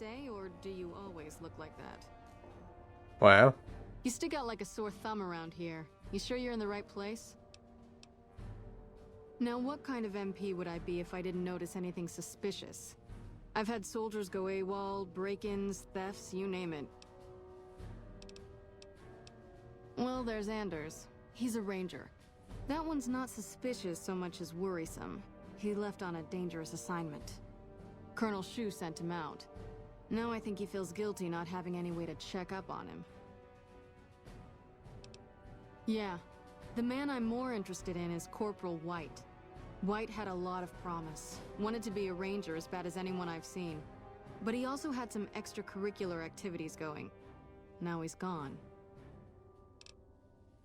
say, or do you always look like that? Wow. You stick out like a sore thumb around here. You sure you're in the right place? Now, what kind of MP would I be if I didn't notice anything suspicious? I've had soldiers go AWOL, break-ins, thefts, you name it. Well, there's Anders. He's a ranger. That one's not suspicious so much as worrisome. He left on a dangerous assignment. Colonel Shu sent him out. Now I think he feels guilty not having any way to check up on him. Yeah. The man I'm more interested in is Corporal White. White had a lot of promise. Wanted to be a ranger as bad as anyone I've seen. But he also had some extracurricular activities going. Now he's gone.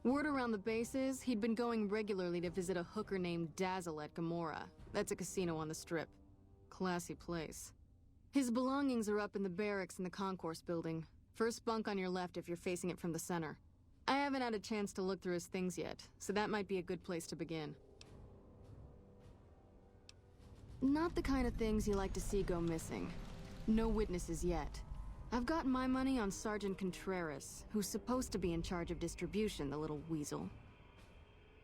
Word around the base is he'd been going regularly to visit a hooker named Dazzle at Gamora. That's a casino on the Strip. Classy place. His belongings are up in the barracks in the concourse building. First bunk on your left if you're facing it from the center. I haven't had a chance to look through his things yet, so that might be a good place to begin. Not the kind of things you like to see go missing. No witnesses yet. I've got my money on Sergeant Contreras, who's supposed to be in charge of distribution, the little weasel.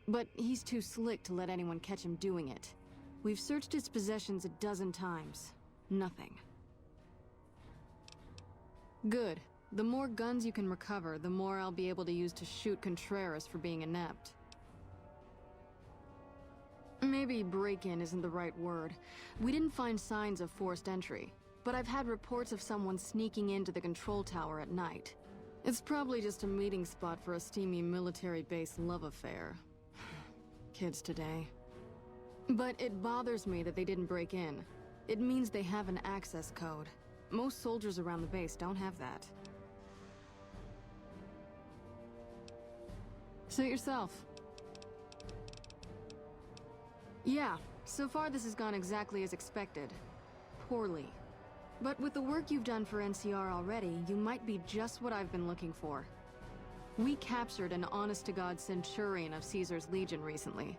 But he's too slick to let anyone catch him doing it. We've searched his possessions a dozen times. Nothing. Good. The more guns you can recover, the more I'll be able to use to shoot Contreras for being inept. Maybe break-in isn't the right word. We didn't find signs of forced entry, but I've had reports of someone sneaking into the control tower at night. It's probably just a meeting spot for a steamy military base love affair. Kids today. But it bothers me that they didn't break in. It means they have an access code. Most soldiers around the base don't have that. Suit yourself. Yeah, so far this has gone exactly as expected. Poorly. But with the work you've done for NCR already, you might be just what I've been looking for. We captured an honest-to-God Centurion of Caesar's Legion recently.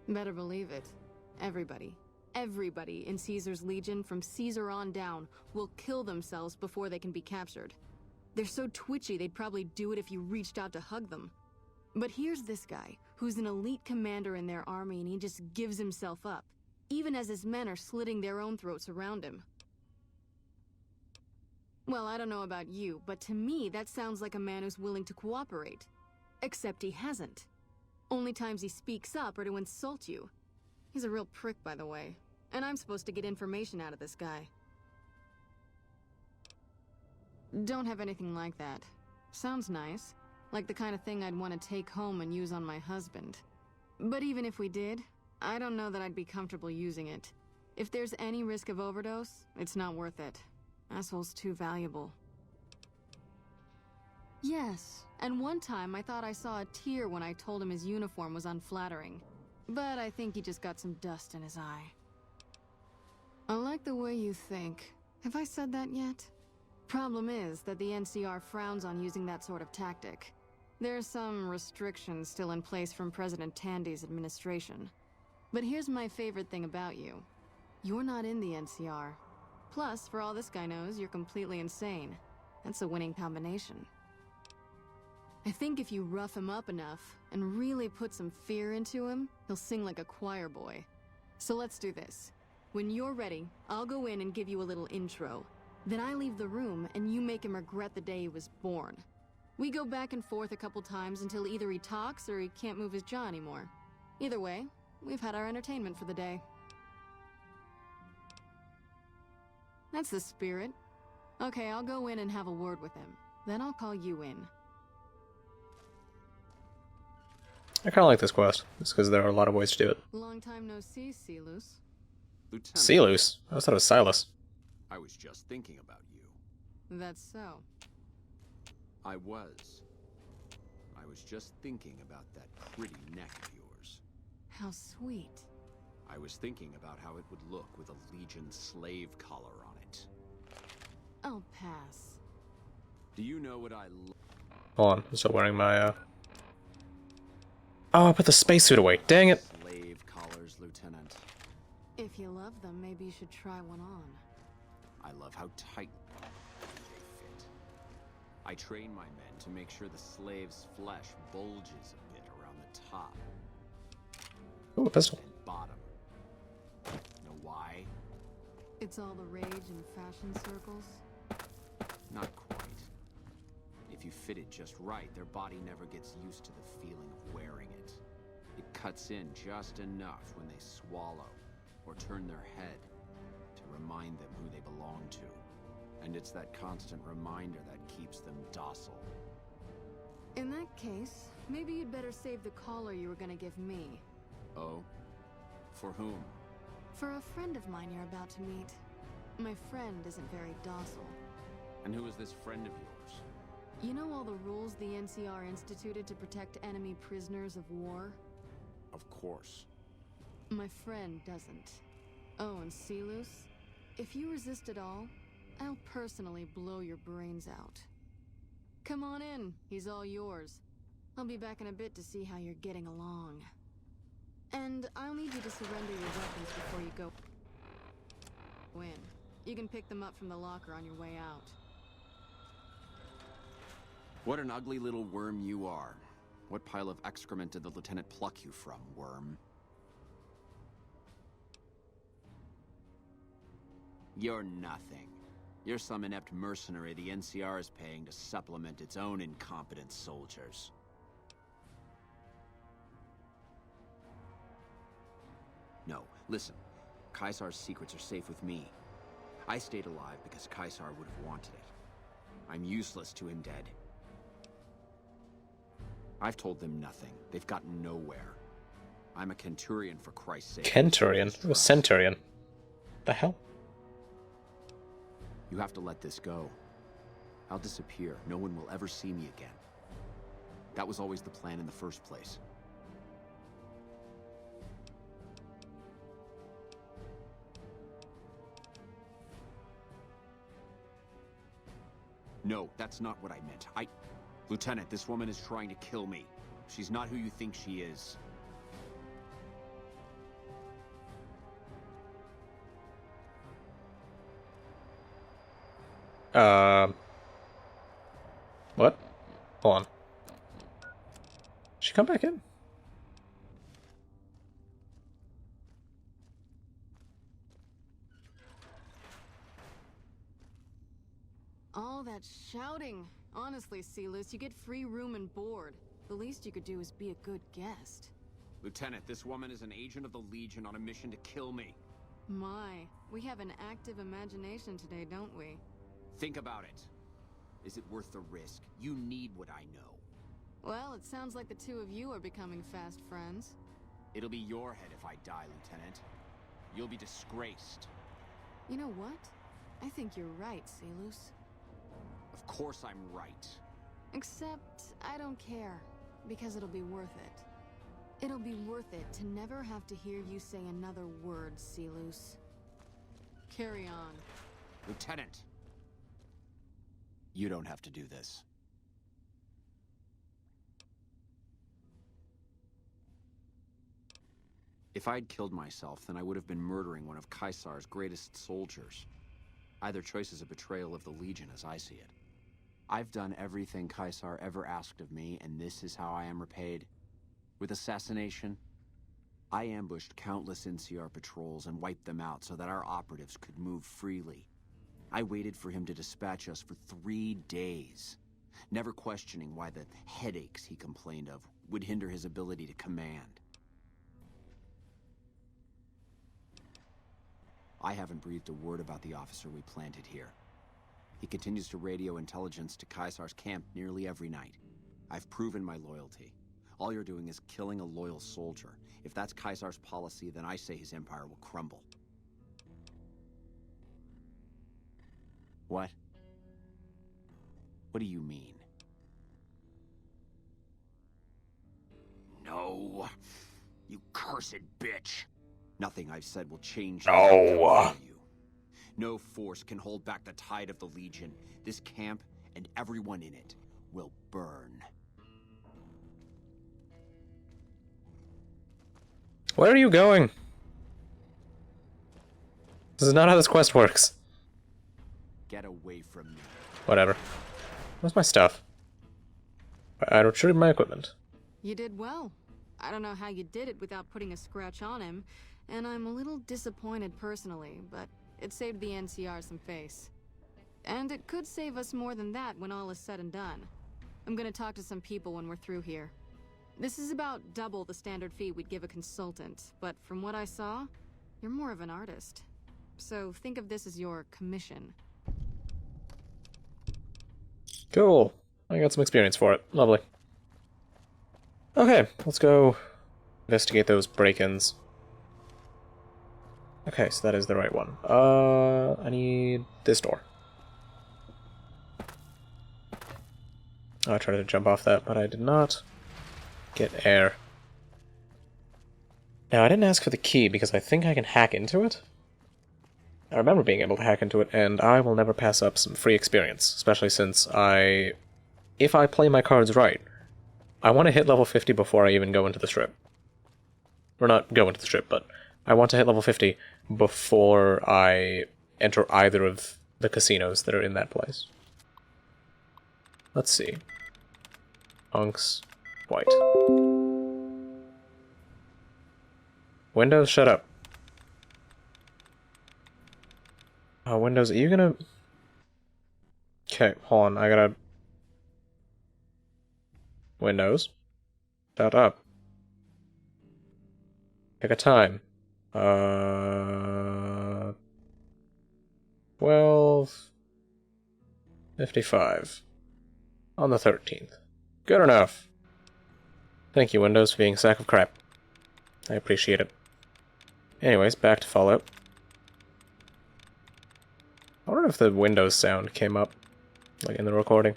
Better believe it. Everybody in Caesar's Legion from Caesar on down will kill themselves before they can be captured. They're so twitchy they'd probably do it if you reached out to hug them. But here's this guy, who's an elite commander in their army, and he just gives himself up, even as his men are slitting their own throats around him. Well, I don't know about you, but to me that sounds like a man who's willing to cooperate. Except he hasn't. Only times he speaks up are to insult you. He's a real prick, by the way, and I'm supposed to get information out of this guy. Don't have anything like that. Sounds nice. Like the kind of thing I'd want to take home and use on my husband. But even if we did, I don't know that I'd be comfortable using it. If there's any risk of overdose, it's not worth it. Asshole's too valuable. Yes, and one time I thought I saw a tear when I told him his uniform was unflattering. But I think he just got some dust in his eye. I like the way you think. Have I said that yet? Problem is that the NCR frowns on using that sort of tactic. There's some restrictions still in place from President Tandy's administration. But here's my favorite thing about you. You're not in the NCR. Plus, for all this guy knows, you're completely insane. That's a winning combination. I think if you rough him up enough, and really put some fear into him, he'll sing like a choir boy. So let's do this. When you're ready, I'll go in and give you a little intro. Then I leave the room, and you make him regret the day he was born. We go back and forth a couple times until either he talks or he can't move his jaw anymore. Either way, we've had our entertainment for the day. That's the spirit. Okay, I'll go in and have a word with him. Then I'll call you in. I kind of like this quest, just because there are a lot of ways to do it. Long time no see, Celus. Lieutenant, Celus? I thought it was Silas. I was just thinking about you. That's so. I was just thinking about that pretty neck of yours. How sweet. I was thinking about how it would look with a Legion slave collar on it. I'll pass. Do you know what I Hold on, I'm still wearing my, Oh, I put the spacesuit away. Dang it! slave collars, Lieutenant? If you love them, maybe you should try one on. I love how tight they fit. I train my men to make sure the slave's flesh bulges a bit around the top Ooh, a pistol. and bottom. Know why? It's all the rage in fashion circles. Not quite. If you fit it just right, their body never gets used to the feeling of wearing it. It cuts in just enough when they swallow or turn their head to remind them who they belong to. And it's that constant reminder that keeps them docile. In that case, maybe you'd better save the collar you were gonna give me. Oh? For whom? For a friend of mine you're about to meet. My friend isn't very docile. And who is this friend of yours? You know all the rules the NCR instituted to protect enemy prisoners of war? Of course. My friend doesn't. Oh, and Silus? If you resist at all, I'll personally blow your brains out. Come on in, he's all yours. I'll be back in a bit to see how you're getting along. And I'll need you to surrender your weapons before you go in. You can pick them up from the locker on your way out. What an ugly little worm you are. What pile of excrement did the lieutenant pluck you from, worm? You're nothing. You're some inept mercenary the NCR is paying to supplement its own incompetent soldiers. No, listen. Caesar's secrets are safe with me. I stayed alive because Caesar would have wanted it. I'm useless to him dead. I've told them nothing. They've gotten nowhere. I'm a Centurion, for Christ's sake. Centurion? It was Centurion. The hell? You have to let this go. I'll disappear. No one will ever see me again. That was always the plan in the first place. No, that's not what I meant. Lieutenant, this woman is trying to kill me. She's not who you think she is. What? Hold on. She come back in? All that shouting. Honestly, Silus, you get free room and board. The least you could do is be a good guest. Lieutenant, this woman is an agent of the Legion on a mission to kill me. My, we have an active imagination today, don't we? Think about it. Is it worth the risk? You need what I know. Well, it sounds like the two of you are becoming fast friends. It'll be your head if I die, Lieutenant. You'll be disgraced. You know what? I think you're right, Silus. Of course I'm right. Except, I don't care, because it'll be worth it. It'll be worth it to never have to hear you say another word, Silus. Carry on. Lieutenant! You don't have to do this. If I'd killed myself, then I would have been murdering one of Caesar's greatest soldiers. Either choice is a betrayal of the Legion as I see it. I've done everything Caesar ever asked of me, and this is how I am repaid. With assassination, I ambushed countless NCR patrols and wiped them out so that our operatives could move freely. I waited for him to dispatch us for 3 days, never questioning why the headaches he complained of would hinder his ability to command. I haven't breathed a word about the officer we planted here. He continues to radio intelligence to Caesar's camp nearly every night. I've proven my loyalty. All you're doing is killing a loyal soldier. If that's Caesar's policy, then I say his empire will crumble. What? What do you mean? No. You cursed bitch. Nothing I've said will change No. you. No force can hold back the tide of the Legion. This camp and everyone in it will burn. Where are you going? This is not how this quest works. Get away from me. Whatever. Where's my stuff? I retrieved my equipment. You did well. I don't know how you did it without putting a scratch on him, and I'm a little disappointed personally, but it saved the NCR some face. And it could save us more than that when all is said and done. I'm gonna talk to some people when we're through here. This is about double the standard fee we'd give a consultant, but from what I saw, you're more of an artist. So think of this as your commission. Cool. I got some experience for it. Lovely. Okay, let's go investigate those break-ins. Okay, so that is the right one. I need this door. I tried to jump off that, but I did not get air. Now, I didn't ask for the key because I think I can hack into it. I remember being able to hack into it, and I will never pass up some free experience, especially since if I play my cards right, I want to hit level 50 before I even go into the strip. Or not go into the strip, but I want to hit level 50 before I enter either of the casinos that are in that place. Let's see. Unks. White. Windows, shut up. Windows, are you gonna... Okay, hold on, I gotta... Windows. Shut up. Pick a time. 12:55. On the 13th. Good enough. Thank you, Windows, for being a sack of crap. I appreciate it. Anyways, back to Fallout. I wonder if the Windows sound came up, like, in the recording.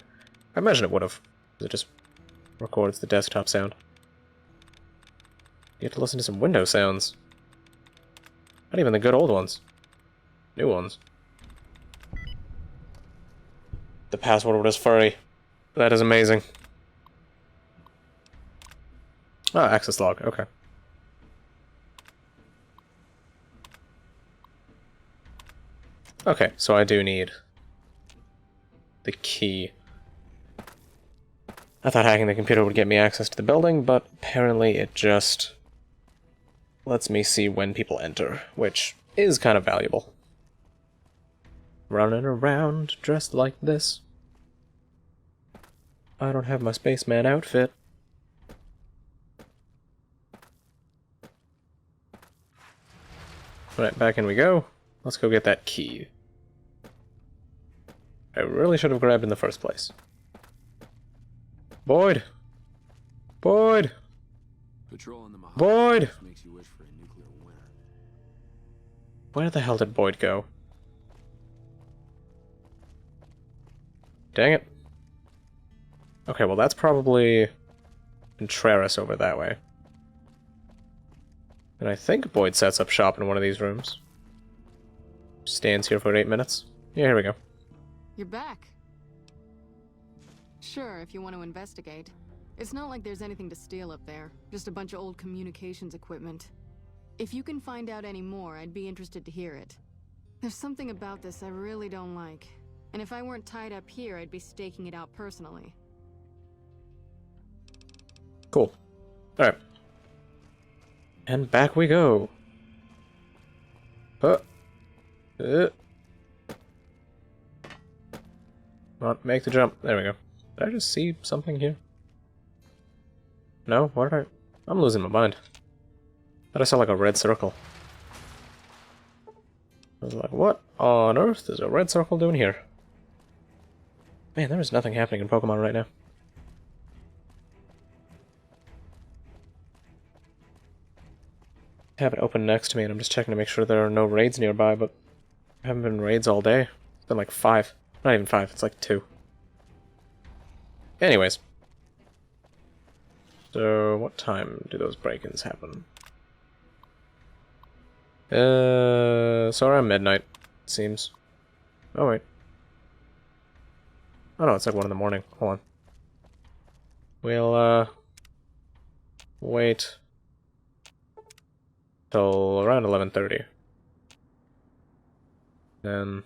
I imagine it would have, because it just records the desktop sound. You have to listen to some Windows sounds. Not even the good old ones. New ones. The password was furry. That is amazing. Ah, access log, okay. Okay, so I do need the key. I thought hacking the computer would get me access to the building, but apparently it just lets me see when people enter, which is kind of valuable. Running around dressed like this. I don't have my spaceman outfit. Right, back in we go. Let's go get that key. I really should have grabbed in the first place. Boyd! Boyd! Patrol in the Mojave Boyd! makes you wish for a nuclear winter. Where the hell did Boyd go? Dang it. Okay, well that's probably Contreras over that way. And I think Boyd sets up shop in one of these rooms. Stands here for 8 minutes. Yeah, here we go. You're back. Sure, if you want to investigate. It's not like there's anything to steal up there. Just a bunch of old communications equipment. If you can find out any more, I'd be interested to hear it. There's something about this I really don't like. And if I weren't tied up here, I'd be staking it out personally. Cool. Alright. And back we go. Not make the jump. There we go. Did I just see something here? No? What did I... I'm losing my mind. Thought I saw like a red circle. I was like, what on earth is a red circle doing here? Man, there is nothing happening in Pokemon right now. I have it open next to me and I'm just checking to make sure there are no raids nearby, but there haven't been raids all day. It's been like 5. Not even 5, it's like 2. Anyways. So, what time do those break-ins happen? So around midnight, it seems. Oh, wait. Oh no, it's like 1 in the morning. Hold on. We'll, wait till around 11:30. Then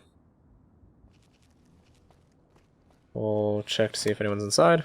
We'll check to see if anyone's inside.